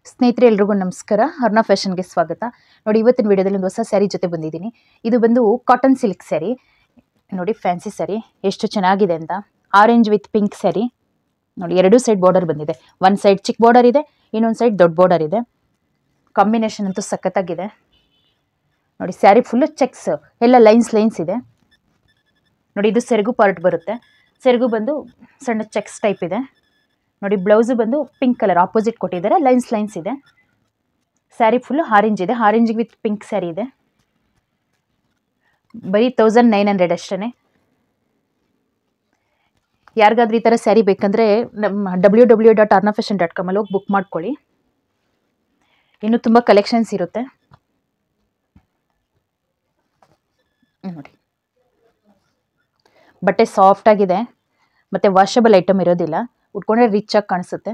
ಸ್ನೇಹಿತರೆ ಎಲ್ರಿಗೂ ನಮಸ್ಕಾರ. ಅರ್ಣಾ ಫ್ಯಾಷನ್ಗೆ ಸ್ವಾಗತ. ನೋಡಿ, ಇವತ್ತಿನ ವಿಡಿಯೋದಲ್ಲಿ ಒಂದು ಹೊಸ ಸ್ಯಾರಿ ಜೊತೆ ಬಂದಿದ್ದೀನಿ. ಇದು ಬಂದು ಕಾಟನ್ ಸಿಲ್ಕ್ ಸ್ಯಾರಿ. ನೋಡಿ, ಫ್ಯಾನ್ಸಿ ಸ್ಯಾರಿ ಎಷ್ಟು ಚೆನ್ನಾಗಿದೆ ಅಂತ. Orange with pink sari. ನೋಡಿ, ಎರಡು ಸೈಡ್ ಬಾರ್ಡರ್ ಬಂದಿದೆ. ಒಂದು ಸೈಡ್ ಚಿಕ್ಕ ಬಾರ್ಡರ್ ಇದೆ, ಇನ್ನೊಂದು ಸೈಡ್ ದೊಡ್ಡ ಬಾರ್ಡರ್ ಇದೆ. ಕಾಂಬಿನೇಷನ್ ಅಂತೂ ಸಖತ್ತಾಗಿದೆ. ನೋಡಿ, ಸ್ಯಾರಿ ಫುಲ್ಲು ಚೆಕ್ಸ್ ಎಲ್ಲ ಲೈನ್ಸ್ ಇದೆ. ನೋಡಿ, ಇದು ಸೆರಗು ಪಾರ್ಟ್ ಬರುತ್ತೆ. ಸೆರಗು ಬಂದು ಸಣ್ಣ ಚೆಕ್ಸ್ ಟೈಪ್ ಇದೆ. ನೋಡಿ, ಬ್ಲೌಸು ಬಂದು ಪಿಂಕ್ ಕಲರ್ ಆಪೋಸಿಟ್ ಕೊಟ್ಟಿದ್ದಾರೆ. ಲೈನ್ಸ್ ಇದೆ. ಸ್ಯಾರಿ ಫುಲ್ಲು ಆರೆಂಜ್ ಇದೆ. ಆರೆಂಜ್ ವಿತ್ ಪಿಂಕ್ ಸ್ಯಾರಿ ಇದೆ. ಬರೀ 1900 ಅಷ್ಟೇ. ಯಾರಿಗಾದ್ರೂ ಈ ಥರ ಸ್ಯಾರಿ ಬೇಕಂದರೆ ನಮ್ಮ www.arnafashion.com ಅಲ್ಲಿ ಹೋಗಿ ಬುಕ್ ಮಾಡ್ಕೊಳ್ಳಿ. ಇನ್ನೂ ತುಂಬ ಕಲೆಕ್ಷನ್ಸ್ ಇರುತ್ತೆ. ನೋಡಿ, ಬಟ್ಟೆ ಸಾಫ್ಟ್ ಆಗಿದೆ ಮತ್ತು ವಾಷಬಲ್ ಐಟಮ್ ಇರೋದಿಲ್ಲ. ಉಟ್ಕೊಂಡ್ರೆ ರಿಚ್ ಆಗಿ ಕಾಣಿಸುತ್ತೆ.